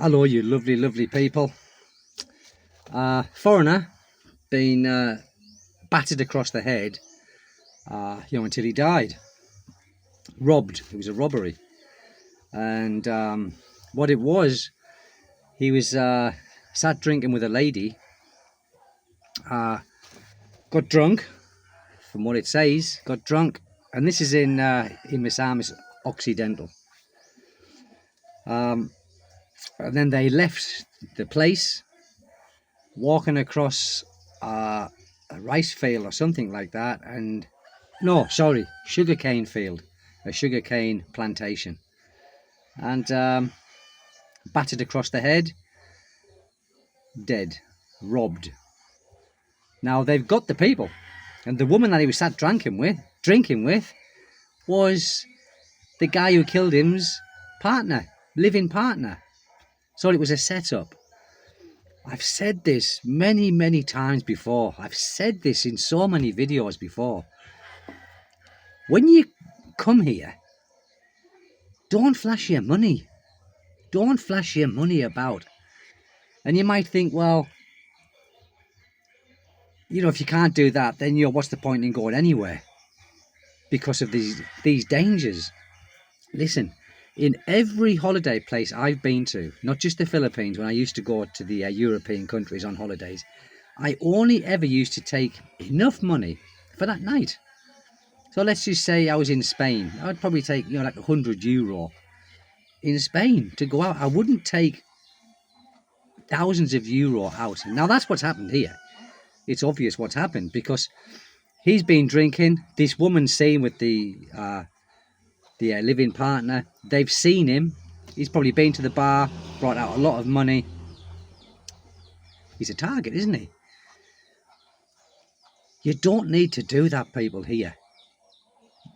Hello, you lovely, lovely people. Foreigner being battered across the head, until he died. Robbed. It was a robbery. And what it was, he was sat drinking with a lady, got drunk, from what it says, got drunk. And this is in Misamis Occidental. And then they left the place, walking across a rice field or something like that, and no, sorry, sugarcane field, a sugarcane plantation, and battered across the head, dead, robbed. Now they've got the people, and the woman that he was sat drinking with, was the guy who killed him's partner, living partner. So it was a setup. I've said this many, many times before. I've said this in so many videos before. When you come here, don't flash your money. Don't flash your money about. And you might think, well, if you can't do that, then what's the point in going anywhere? Because of these dangers. Listen, in every holiday place I've been to, not just the Philippines, when I used to go to the European countries on holidays, I only ever used to take enough money for that night. So let's just say I was in Spain. I'd probably take, like €100 in Spain to go out. I wouldn't take thousands of euro out. Now that's what's happened here. It's obvious what's happened, because he's been drinking. This woman's seen with the living partner. They've seen him. He's probably been to the bar, brought out a lot of money. He's a target, isn't he? You don't need to do that, people, here.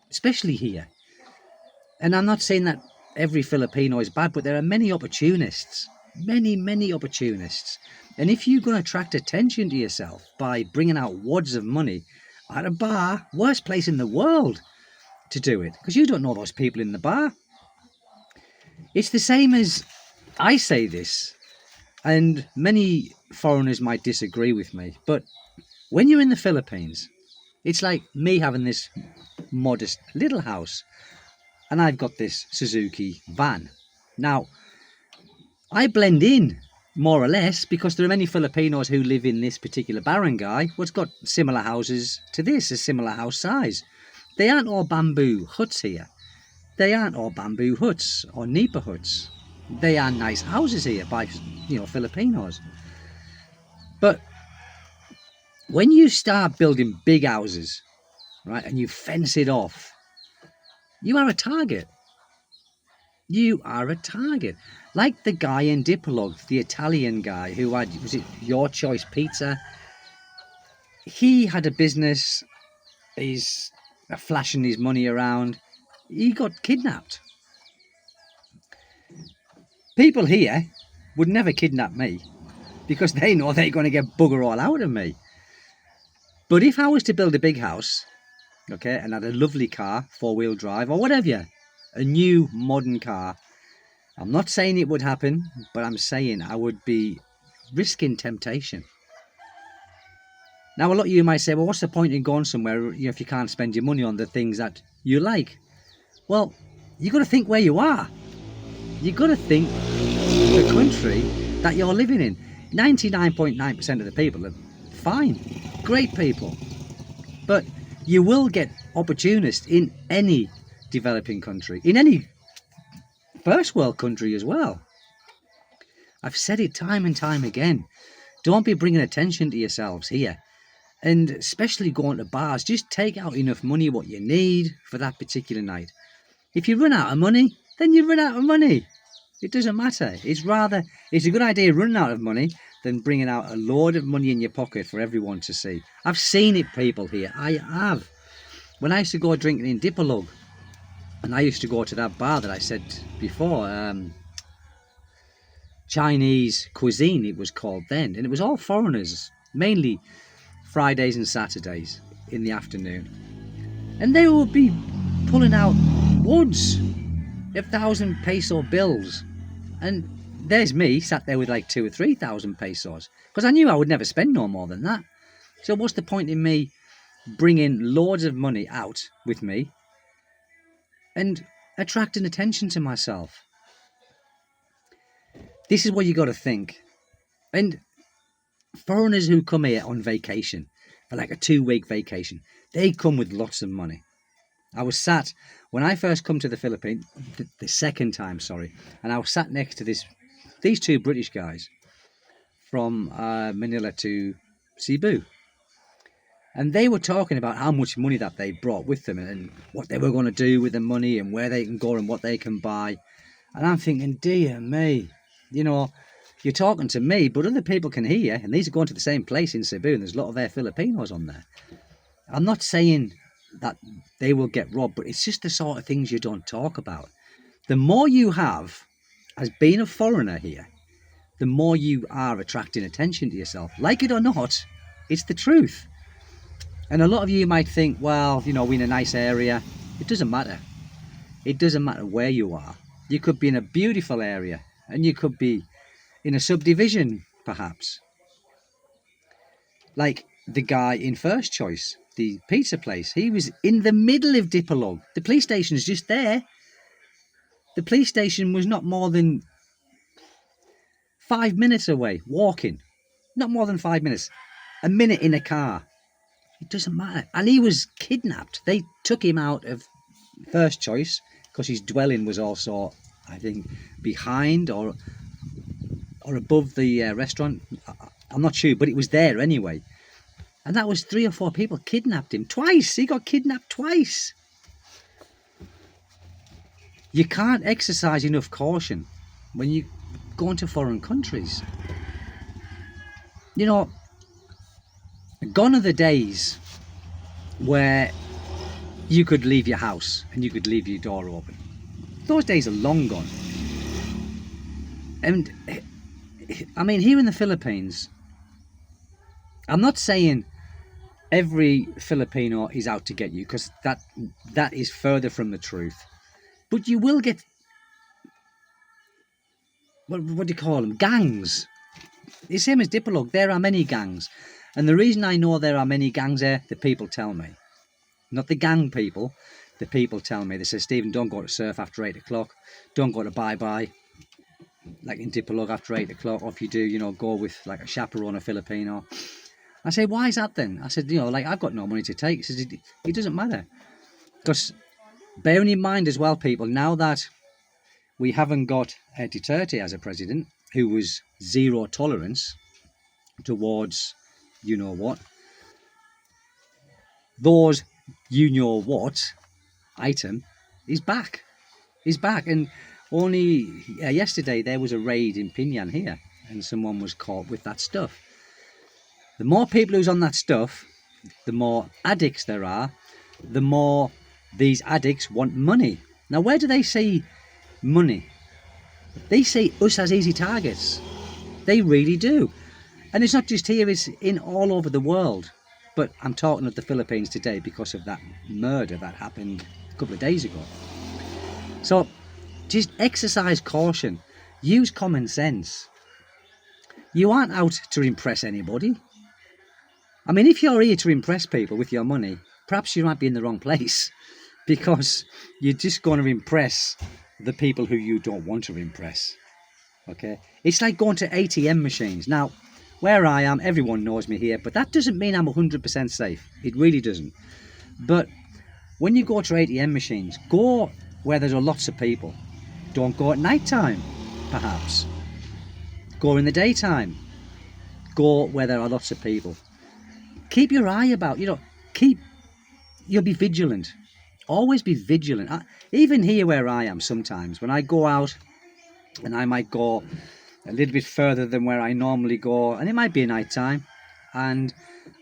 Especially here. And I'm not saying that every Filipino is bad, but there are many opportunists. Many, many opportunists. And if you're going to attract attention to yourself by bringing out wads of money at a bar, worst place in the world to do it, because you don't know those people in the bar. It's the same as, I say this, and many foreigners might disagree with me, but when you're in the Philippines, it's like me having this modest little house, and I've got this Suzuki van. Now, I blend in, more or less, because there are many Filipinos who live in this particular barangay what's got similar houses to this, a similar house size. They aren't all bamboo huts here. They aren't all bamboo huts or nipa huts. They are nice houses here by, Filipinos. But when you start building big houses, right, and you fence it off, you are a target. You are a target. Like the guy in Dipolog, the Italian guy who had, was it Your Choice Pizza? He had a business. He's flashing his money around. He got kidnapped. People here would never kidnap me, because they know they're going to get bugger all out of me. But if I was to build a big house, okay, and had a lovely car, 4-wheel drive or whatever, a new modern car, I'm not saying it would happen, but I'm saying I would be risking temptation. Now, a lot of you might say, well, what's the point in going somewhere if you can't spend your money on the things that you like? Well, you've got to think where you are. You've got to think the country that you're living in. 99.9% of the people are fine, great people. But you will get opportunists in any developing country, in any first world country as well. I've said it time and time again. Don't be bringing attention to yourselves here. And especially going to bars, just take out enough money what you need for that particular night. If you run out of money, then you run out of money. It doesn't matter. It's a good idea running out of money than bringing out a load of money in your pocket for everyone to see. I've seen it, people, here. I have. When I used to go drinking in Dipolog, and I used to go to that bar that I said before, Chinese cuisine it was called then, and it was all foreigners, mainly Fridays and Saturdays in the afternoon, and they would be pulling out wads of 1,000 peso bills and there's me sat there with like 2 or 3,000 pesos because I knew I would never spend no more than that. So what's the point in me bringing loads of money out with me and attracting attention to myself? This is what you got to think. And foreigners who come here on vacation, for like a 2-week vacation, they come with lots of money. I was sat, when I first come to the Philippines, the second time, sorry, and I was sat next to these 2 British guys from Manila to Cebu. And they were talking about how much money that they brought with them and what they were going to do with the money and where they can go and what they can buy. And I'm thinking, dear me, you know, you're talking to me, but other people can hear you, and these are going to the same place in Cebu, and there's a lot of their Filipinos on there. I'm not saying that they will get robbed, but it's just the sort of things you don't talk about. The more you have as being a foreigner here, the more you are attracting attention to yourself. Like it or not, it's the truth. And a lot of you might think, well, you know, we're in a nice area. It doesn't matter. It doesn't matter where you are. You could be in a beautiful area, and you could be in a subdivision, perhaps. Like the guy in First Choice, the pizza place. He was in the middle of Dipolog. The police station's just there. The police station was not more than 5 minutes away, walking. Not more than 5 minutes. A minute in a car. It doesn't matter. And he was kidnapped. They took him out of First Choice because his dwelling was also, I think, behind or above the restaurant. I'm not sure, but it was there anyway. And that was 3 or 4 people kidnapped him twice. He got kidnapped twice. You can't exercise enough caution when you go into foreign countries. You know, gone are the days where you could leave your house and you could leave your door open. Those days are long gone. And I mean, here in the Philippines, I'm not saying every Filipino is out to get you, because that is further from the truth. But you will get, what do you call them? Gangs. The same as Dipolog, there are many gangs. And the reason I know there are many gangs there, the people tell me. Not the gang people, the people tell me. They say, Stephen, don't go to surf after 8 o'clock. Don't go to bye-bye, like in Dipolog after 8 o'clock. Or if you do, you know, go with like a chaperone, a Filipino. I say, why is that then? I said, you know, like, I've got no money to take. He says, it doesn't matter. Because bearing in mind as well, people, now that we haven't got Duterte as a president, who was zero tolerance towards you know what, those you know what item is back. Is back. And only yesterday there was a raid in Pinyan here, and someone was caught with that stuff. The more people who's on that stuff, the more addicts there are, the more these addicts want money. Now, where do they see money? They see us as easy targets. They really do. And it's not just here, it's in all over the world. But I'm talking of the Philippines today because of that murder that happened a couple of days ago. So just exercise caution. Use common sense. You aren't out to impress anybody. I mean, if you're here to impress people with your money, perhaps you might be in the wrong place, because you're just going to impress the people who you don't want to impress. Okay? It's like going to ATM machines. Now, where I am, everyone knows me here, but that doesn't mean I'm 100% safe. It really doesn't. But when you go to ATM machines, go where there are lots of people. Don't go at night time, perhaps. Go in the daytime. Go where there are lots of people. Keep your eye about, you'll be vigilant. Always be vigilant. Even here where I am sometimes, when I go out, and I might go a little bit further than where I normally go, and it might be night time, and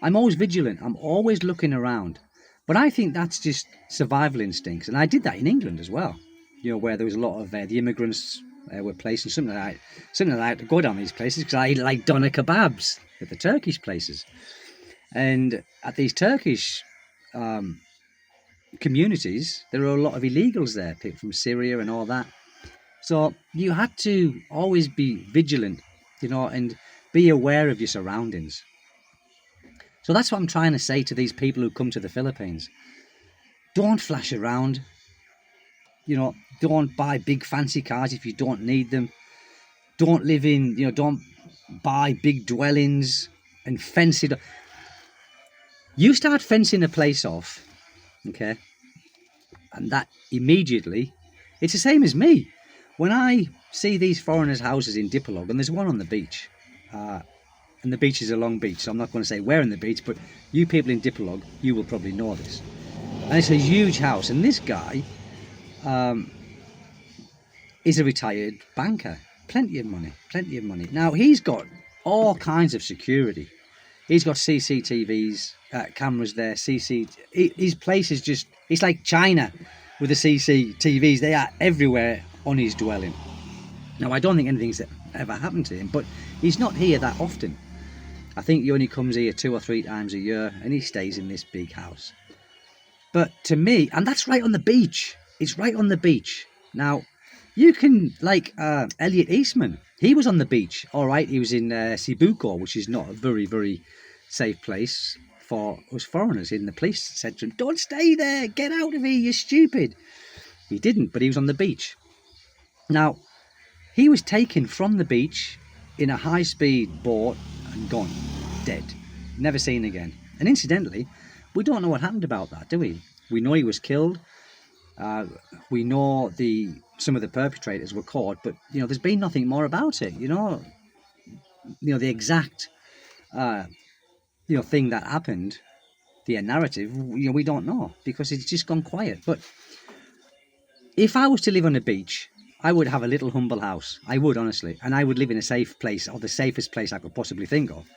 I'm always vigilant. I'm always looking around. But I think that's just survival instincts, and I did that in England as well. You know, where there was a lot of the immigrants were placed, and something like that. I had to go down these places because I like doner kebabs at the Turkish places. And at these Turkish communities, there are a lot of illegals there, people from Syria and all that. So you had to always be vigilant, you know, and be aware of your surroundings. So that's what I'm trying to say to these people who come to the Philippines. Don't flash around, you know, don't buy big fancy cars if you don't need them. Don't live in, you know, don't buy big dwellings and fence it. You start fencing a place off, okay, and that immediately, it's the same as me. When I see these foreigners' houses in Dipolog, and there's one on the beach, and the beach is a long beach, so I'm not going to say where in the beach, but you people in Dipolog, you will probably know this. And it's a huge house, and this guy is a retired banker. Plenty of money, plenty of money. Now, he's got all kinds of security. He's got CCTVs, cameras there, his place is just, it's like China with the CCTVs. They are everywhere on his dwelling. Now, I don't think anything's ever happened to him, but he's not here that often. I think he only comes here 2 or 3 times a year, and he stays in this big house. But to me, and that's right on the beach. It's right on the beach. Now, you can, like Elliot Eastman, he was on the beach. All right, he was in Sibuko, which is not a very, very safe place for us foreigners. In the police said to him, don't stay there, get out of here, you're stupid. He didn't, but he was on the beach. Now, he was taken from the beach in a high-speed boat and gone, dead, never seen again. And incidentally, we don't know what happened about that, do we? We know he was killed. We know some of the perpetrators were caught, but you know, there's been nothing more about it. You know, the exact thing that happened, the narrative. You know, we don't know because it's just gone quiet. But if I was to live on a beach, I would have a little humble house. I would, honestly, and I would live in a safe place, or the safest place I could possibly think of.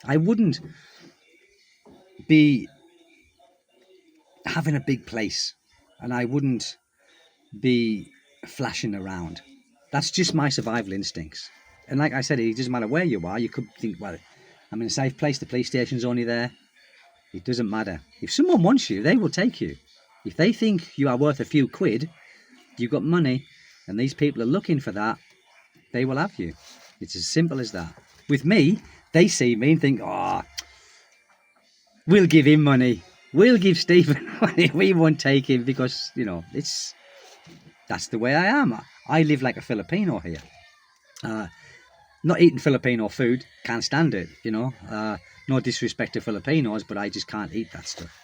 I wouldn't be having a big place, and I wouldn't be flashing around. That's just my survival instincts. And like I said, it doesn't matter where you are. You could think, well, I'm in a safe place. The police station's only there. It doesn't matter. If someone wants you, they will take you. If they think you are worth a few quid, you've got money, and these people are looking for that, they will have you. It's as simple as that. With me, they see me and think, oh, we'll give him money. We'll give Stephen money. We won't take him because, you know, that's the way I am. I live like a Filipino here. Not eating Filipino food, can't stand it, you know. No disrespect to Filipinos, but I just can't eat that stuff.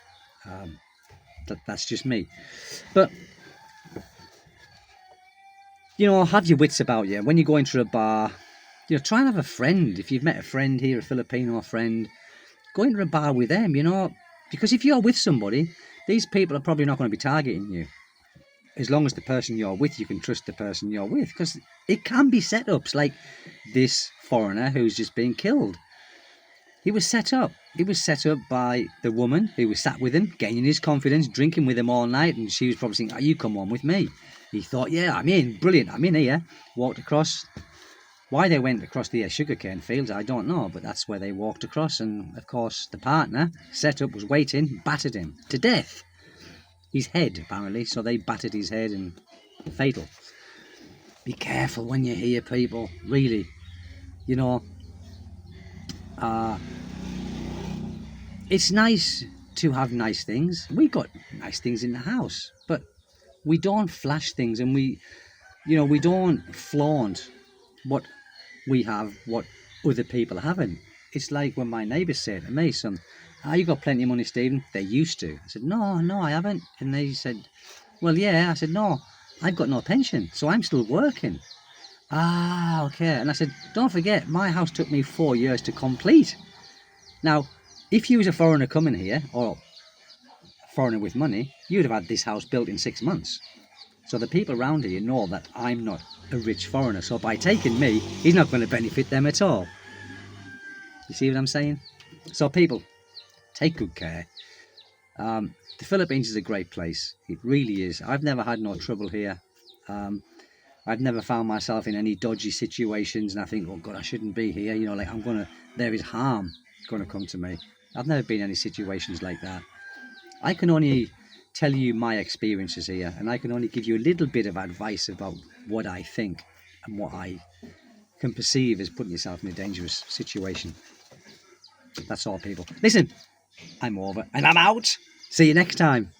That's just me. But, you know, have your wits about you. When you go into a bar, you know, try and have a friend. If you've met a friend here, a Filipino friend, go into a bar with them, you know. Because if you're with somebody, these people are probably not going to be targeting you. As long as the person you're with, you can trust the person you're with. Because it can be setups like this foreigner who's just been killed. He was set up. He was set up by the woman who was sat with him, gaining his confidence, drinking with him all night. And she was probably saying, oh, you come on with me. He thought, yeah, I'm in. Brilliant. I'm in here. Walked across. Why they went across the sugarcane fields, I don't know. But that's where they walked across. And, of course, the partner set up was waiting, battered him to death. His head, apparently, so they battered his head and fatal. Be careful when you hear people, really, you know. It's nice to have nice things. We got nice things in the house, but we don't flash things, and we don't flaunt what we have, what other people haven't. It's like when my neighbours say to me, son, you got plenty of money, Stephen. They used to. I said, no, I haven't. And they said, well, yeah. I said, no, I've got no pension, so I'm still working. Ah, okay. And I said, don't forget, my house took me 4 years to complete. Now, if you was a foreigner coming here, or a foreigner with money, you'd have had this house built in 6 months. So the people around here know that I'm not a rich foreigner. So by taking me, he's not going to benefit them at all. You see what I'm saying? So people, take good care. The Philippines is a great place. It really is. I've never had no trouble here. I've never found myself in any dodgy situations and I think, oh God, I shouldn't be here. You know, like there is harm going to come to me. I've never been in any situations like that. I can only tell you my experiences here, and I can only give you a little bit of advice about what I think and what I can perceive as putting yourself in a dangerous situation. That's all, people. Listen, I'm over and I'm out. See you next time.